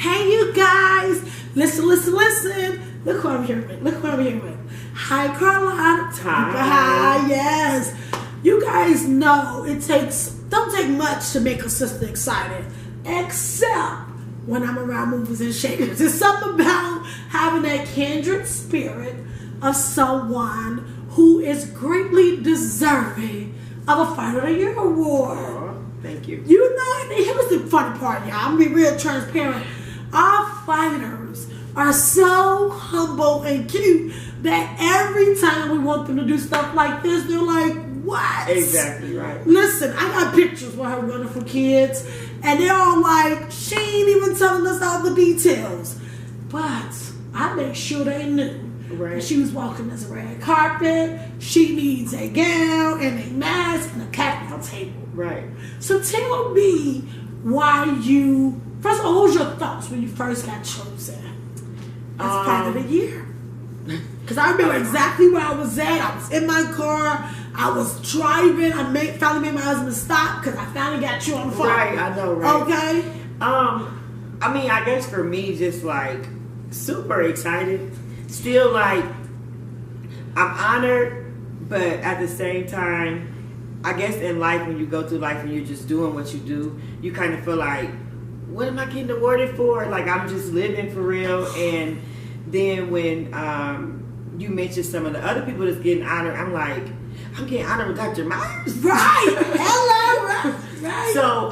Hey, you guys. Listen. Look who I'm here with. Hi, Carlotta. Hi, yes. You guys know it don't take much to make a sister excited, except when I'm around movers and shakers. It's something about having that kindred spirit of someone who is greatly deserving of a Fighter of the Year award. Oh, thank you. You know, and here's the funny part, y'all. I'm gonna be real transparent. Our fighters are so humble and cute that every time we want them to do stuff like this, they're like, what? Exactly right. Listen, I got pictures with her running for kids, and they're all like, she ain't even telling us all the details. But I make sure they knew. Right. That she was walking this red carpet. She needs a gown and a mask and a cocktail table. Right. So tell me why you, first of all, what was your thoughts when you first got chosen as Fighter of the Year? Because I remember exactly where I was at. I was in my car. I was driving. I finally made my husband stop because I finally got you on the phone. Right, I know, right? Okay. I mean, I guess for me, just like super excited. Still, like, I'm honored, but at the same time, I guess in life, when you go through life and you're just doing what you do, you kind of feel like, what am I getting awarded for? Like, I'm just living for real. And then when you mentioned some of the other people that's getting honored, I'm like, I'm getting honored with Dr. Myers? Right. Hello. Right. So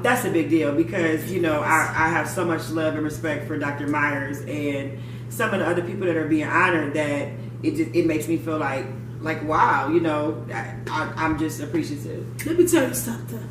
that's a big deal because, you know, I have so much love and respect for Dr. Myers and some of the other people that are being honored that it makes me feel like wow, you know, I'm just appreciative. Let me tell you something.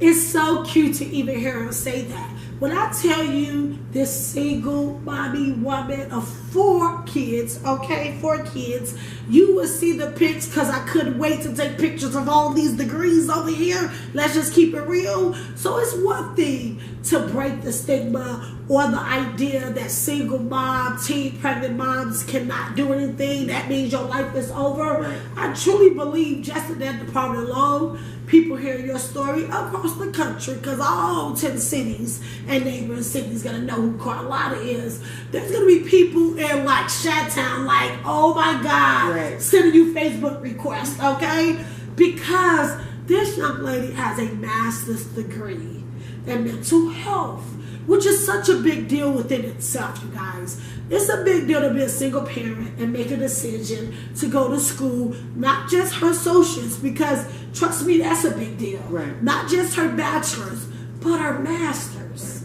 It's so cute to even hear her say that. When I tell you this single mommy woman of 4 kids, okay, 4 kids, you will see the pics because I couldn't wait to take pictures of all these degrees over here. Let's just keep it real. So it's one thing to break the stigma or the idea that single mom, teen pregnant moms cannot do anything. That means your life is over. Right. I truly believe just in that department alone, people hear your story across the country because all 10 cities and neighboring cities gonna know who Carlotta is. There's gonna be people in like Chi-Town like, oh my God, right, sending you Facebook requests, okay? Because this young lady has a master's degree in mental health, which is such a big deal within itself, you guys. It's a big deal to be a single parent and make a decision to go to school, not just her associates, because trust me, that's a big deal. Right. Not just her bachelor's, but her master's.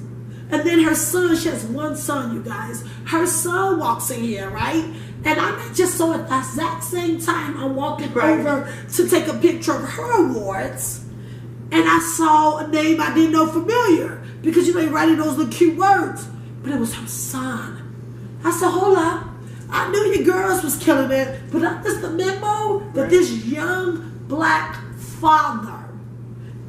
And then her son, she has 1 son, you guys. Her son walks in here, right? And I just saw at the exact same time I'm walking over to take a picture of her awards, and I saw a name I didn't know familiar because you know, writing those little cute words, but it was her son. I said, hold up. I knew your girls was killing it, but that's the memo that this young black father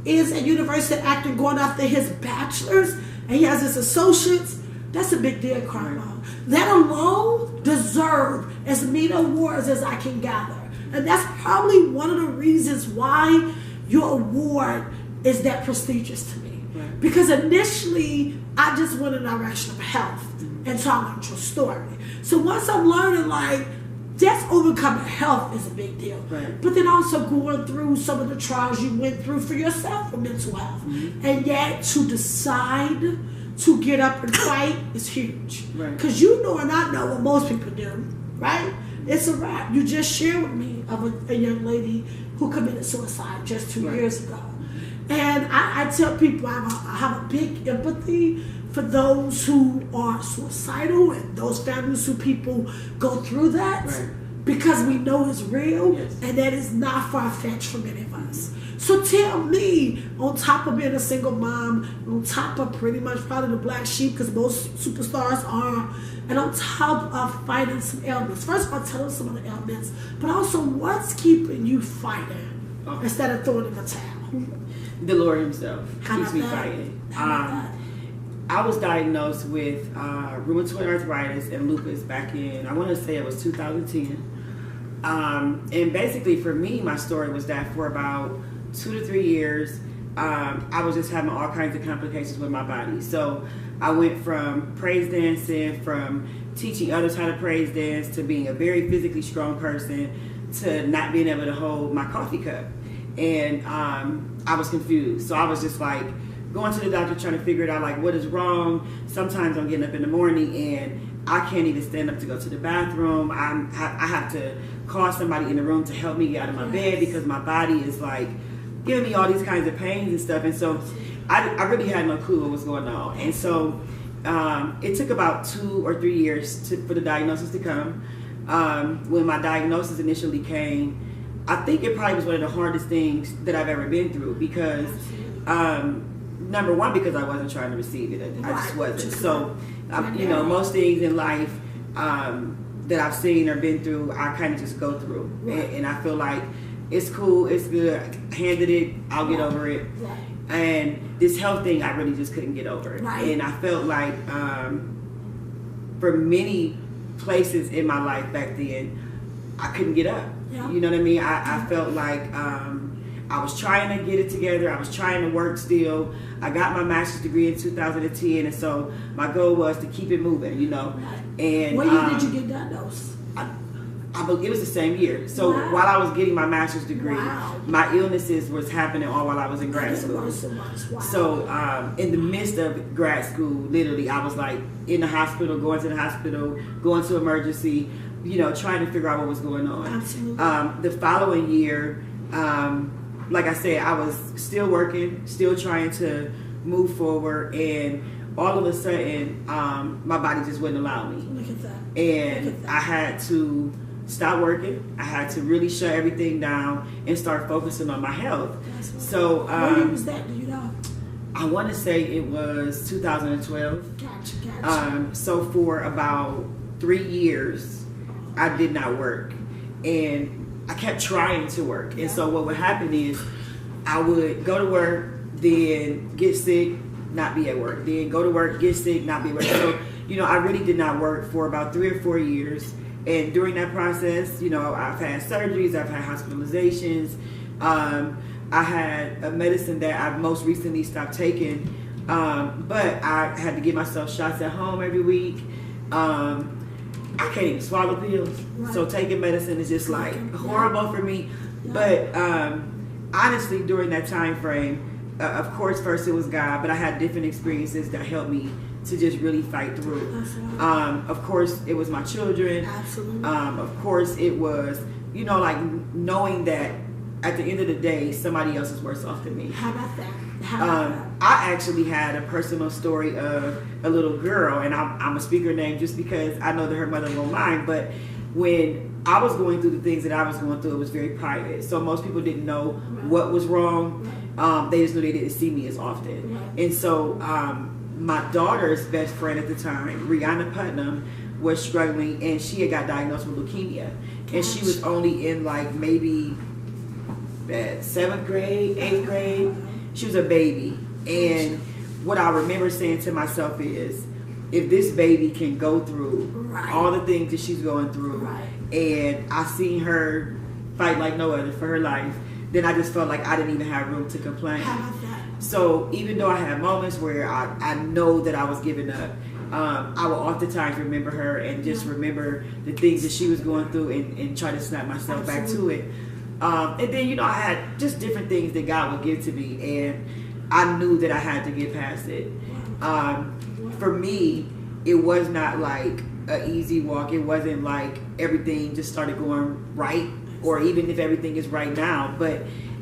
is at University of Akron going after his bachelor's and he has his associates. That's a big deal, Carlo. That alone deserves as many awards as I can gather. And that's probably one of the reasons why your award is that prestigious to me. Right. Because initially, I just went in the direction of health and talking about your story. So once I'm learning, like, just overcoming health is a big deal. Right. But then also going through some of the trials you went through for yourself for mental health. Mm-hmm. And yet to decide to get up and fight is huge. Because Right. you know and I know what most people do, right? It's a wrap. You just shared with me of a young lady who committed suicide just 2 years ago. And I tell people I have a big empathy for those who are suicidal and those families who people go through that, Right. because we know it's real, Yes. and that is not far-fetched for many of us. So tell me, on top of being a single mom, on top of pretty much probably the black sheep, because most superstars are, and on top of fighting some ailments. First of all, tell us some of the ailments, but also what's keeping you fighting instead of throwing in the towel? The Lord himself How keeps me about that? fighting. How about that? I was diagnosed with rheumatoid arthritis and lupus back in, I want to say it was 2010. And basically for me, my story was that for about 2 to 3 years, I was just having all kinds of complications with my body. So I went from praise dancing, from teaching others how to praise dance, to being a very physically strong person, to not being able to hold my coffee cup. And I was confused. So I was just like going to the doctor trying to figure it out, like what is wrong. Sometimes I'm getting up in the morning and I can't even stand up to go to the bathroom. I have to call somebody in the room to help me get out of my bed because my body is like giving me all these kinds of pains and stuff. And so I really had no clue what was going on. And so it took about 2 or 3 years for the diagnosis to come. When my diagnosis initially came, I think it probably was one of the hardest things that I've ever been through because, number one, because I wasn't trying to receive it. I just wasn't. So, you know, most things in life that I've seen or been through, I kind of just go through. And I feel like it's cool, it's good, I handled it, I'll get over it. And this health thing, I really just couldn't get over it. And I felt like for many places in my life back then, I couldn't get up. You know what I mean? I felt like I was trying to get it together. I was trying to work still. I got my master's degree in 2010, and so my goal was to keep it moving, you know. And what year did you get diagnosed? I believe it was the same year. So while I was getting my master's degree, my illnesses was happening all while I was in grad school. So in the midst of grad school, literally, I was like in the hospital, going to the hospital, going to emergency, you know, trying to figure out what was going on. Absolutely. The following year, like I said, I was still working, still trying to move forward, and all of a sudden, my body just wouldn't allow me. Look at that. And I had to stop working. I had to really shut everything down and start focusing on my health. So, what year was that? Do you know? I want to say it was 2012. Gotcha. So for about 3 years, I did not work, and I kept trying to work. And so what would happen is I would go to work, then get sick, not be at work, then go to work, get sick, not be at work. So, you know, I really did not work for about 3 or 4 years. And during that process, you know, I've had surgeries, I've had hospitalizations. I had a medicine that I most recently stopped taking, but I had to give myself shots at home every week. I can't even swallow pills, so taking medicine is just like horrible for me. But honestly, during that time frame, of course, first it was God, but I had different experiences that helped me to just really fight through. Of course, it was my children. Absolutely. Of course, it was, you know, like knowing that at the end of the day, somebody else is worse off than me. How about that? I actually had a personal story of a little girl, and I'm going to speak her name just because I know that her mother won't mind, but when I was going through the things that I was going through, it was very private. So most people didn't know what was wrong. They just knew they didn't see me as often. And so my daughter's best friend at the time, Rihanna Putnam, was struggling, and she had got diagnosed with leukemia. And she was only in like maybe 7th grade, 8th grade. She was a baby. And what I remember saying to myself is, if this baby can go through all the things that she's going through, and I seen her fight like no other for her life, then I just felt like I didn't even have room to complain. How about that? So even though I had moments where I know that I was giving up, I will oftentimes remember her and just remember the things that she was going through and try to snap myself back to it. And then, you know, I had just different things that God would give to me, and I knew that I had to get past it. For me, it was not like an easy walk. It wasn't like everything just started going right, or even if everything is right now. But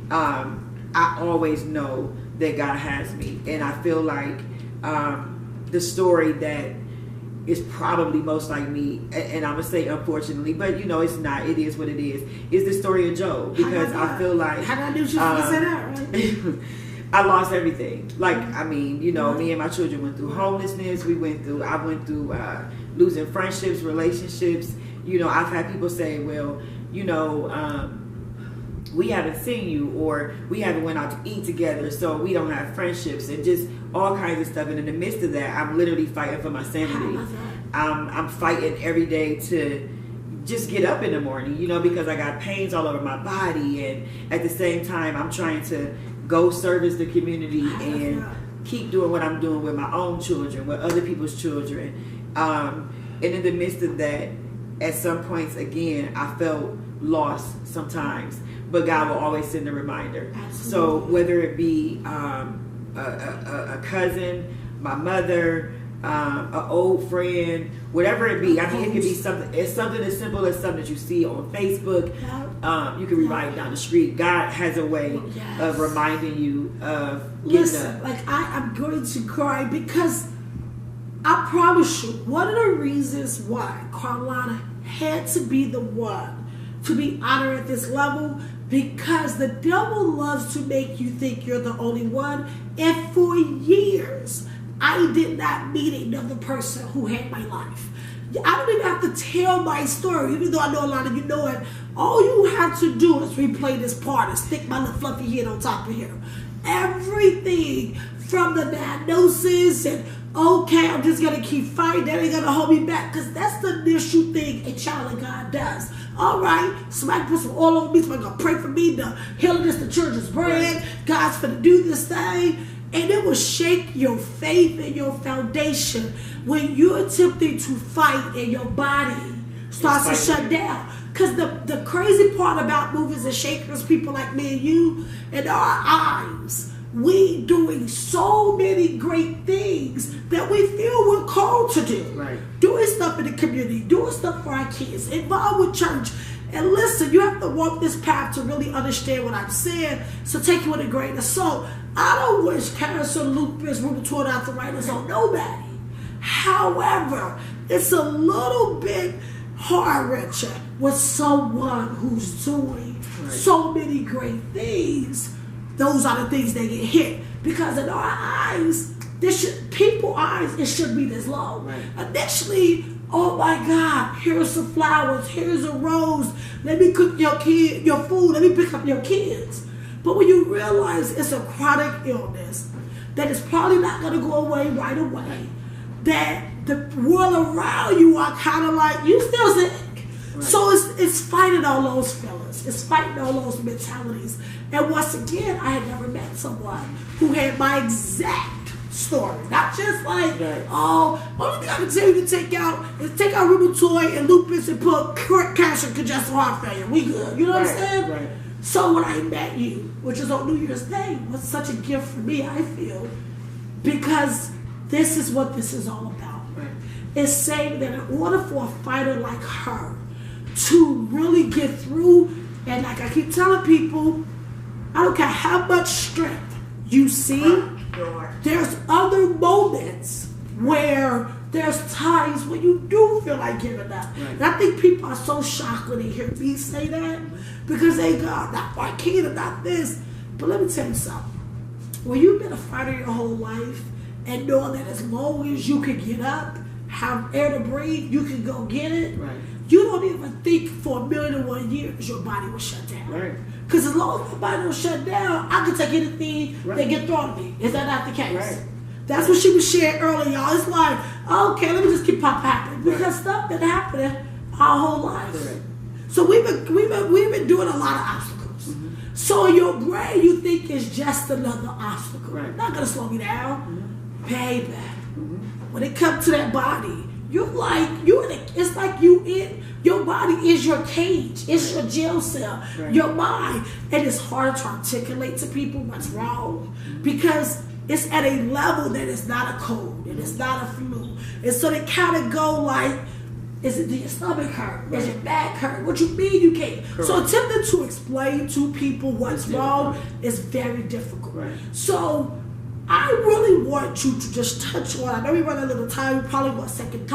I always know that God has me, and I feel like the story that is probably most like me, and I'm gonna say unfortunately, but you know it's not. It is what it is the story of Job, because I feel like how did I do you say that, right? I lost everything. Like, I mean, you know, me and my children went through homelessness. I went through losing friendships, relationships. You know, I've had people say, well, you know, we haven't seen you, or we haven't went out to eat together, so we don't have friendships, and just all kinds of stuff. And in the midst of that, I'm literally fighting for my sanity. I'm fighting every day to just get up in the morning, you know, because I got pains all over my body, and at the same time, I'm trying to go service the community and keep doing what I'm doing with my own children, with other people's children. And in the midst of that, at some points, again, I felt lost sometimes, but God will always send a reminder. Absolutely. So whether it be a cousin, my mother, an old friend, whatever it be. I mean, it could be something. It's something as simple as something that you see on Facebook. You can be riding down the street. God has a way of reminding you of. Listen, like I'm going to cry because I promise you, one of the reasons why Carlotta had to be the one to be honored at this level, because the devil loves to make you think you're the only one. And for years, I did not meet another person who had my life. I don't even have to tell my story, even though I know a lot of you know it. All you have to do is replay this part and stick my little fluffy head on top of here. Everything from the diagnosis and, okay, I'm just going to keep fighting. That ain't going to hold me back, because that's the initial thing a child of God does. All right, somebody put some oil on me, somebody going to pray for me, the healing is the children's bread. God's going to do this thing. And it will shake your faith and your foundation when you're attempting to fight and your body starts to shut down. Because the crazy part about movers and shakers, people like me and you, in our eyes, we doing so many great things that we feel we're called to do. Right. Doing stuff in the community, doing stuff for our kids, involved with church. And listen, you have to walk this path to really understand what I'm saying. So take it with a grain of salt. I don't wish cancer, lupus, rheumatoid arthritis on nobody. However, it's a little bit heart-wrenching with someone who's doing so many great things. Those are the things that get hit. Because in our eyes, people's eyes, it shouldn't be this low. Right. Initially, oh my God, here's some flowers, here's a rose, let me cook your food, let me pick up your kids. But when you realize it's a chronic illness, that it's probably not going to go away right away, that the world around you are kind of like, you still sick. Right. So it's fighting all those feelings. It's fighting all those mentalities. And once again, I had never met someone who had my exact story. Not just like, oh, only thing I can tell you to take out rheumatoid and lupus and put cancer, congestive heart failure. We good. You know what I'm saying? Right. So when I met you, which is on New Year's Day, was such a gift for me, I feel, because this is what this is all about. Right. It's saying that in order for a fighter like her to really get through, and like I keep telling people, I don't care how much strength you see, there's other moments where there's times when you do feel like giving up. Right. And I think people are so shocked when they hear me say that, because they go, not my kid, not this. But let me tell you something. When you've been a fighter your whole life and knowing that as long as you can get up, have air to breathe, you can go get it, right. You don't even think for 1,000,001 years your body will shut down. Right. Because as long as my body don't shut down, I can take anything that get thrown at me. Is that not the case? Right. That's what she was sharing earlier, y'all. It's like, okay, let me just keep happening. Because stuff been happening our whole life. Right. So we've been doing a lot of obstacles. Mm-hmm. So in your brain, you think it's just another obstacle. Right. Not gonna slow me down. Mm-hmm. Baby. Mm-hmm. When it comes to that body, your body is your cage. It's your jail cell. Right. Your mind. And it's hard to articulate to people what's wrong. Because it's at a level that it's not a cold and it's not a flu. And so they kind of go like, is it your stomach hurt? Right. Is your back hurt? What you mean you can't? Correct. So attempting to explain to people what's wrong is very difficult. Right. So I really want you to just touch on, I know we run a little time, we probably want second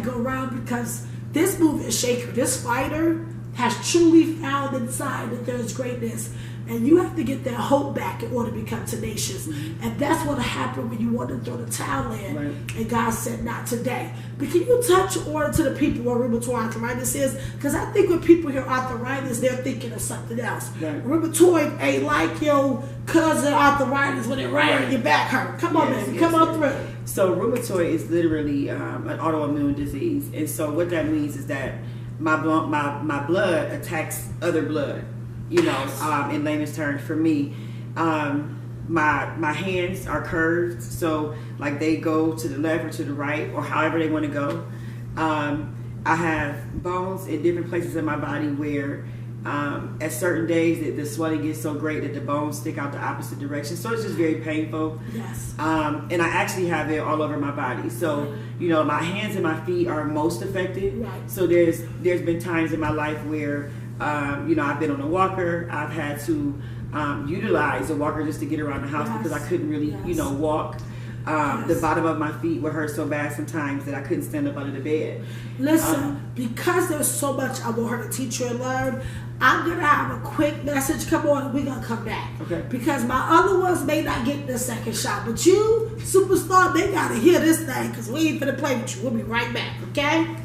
go around, because this mover and shaker, this fighter has truly found inside that there's greatness. And you have to get that hope back in order to become tenacious. Mm-hmm. And that's what happened when you want to throw the towel in. Right. And God said, not today. But can you touch on to the people what rheumatoid arthritis is? Because I think when people hear arthritis, they're thinking of something else. Right. Rheumatoid ain't like your cousin arthritis when it rains, your back hurt. Come on, baby. Come on through. So rheumatoid is literally an autoimmune disease. And so what that means is that my blood attacks other blood. You know, in layman's terms for me. My hands are curved, so like they go to the left or to the right or however they want to go. I have bones in different places in my body where at certain days the swelling gets so great that the bones stick out the opposite direction. So it's just very painful. Yes. And I actually have it all over my body. So, you know, my hands and my feet are most affected. Right. So there's been times in my life where, you know, I've been on a walker. I've had to utilize a walker just to get around the house because I couldn't really, you know, walk. The bottom of my feet would hurt so bad sometimes that I couldn't stand up under the bed. Listen, because there's so much I want her to teach you and learn, I'm going to have a quick message. Come on, we're going to come back. Okay. Because my other ones may not get the second shot. But you, superstar, they got to hear this thing because we ain't going to play with you. We'll be right back, okay?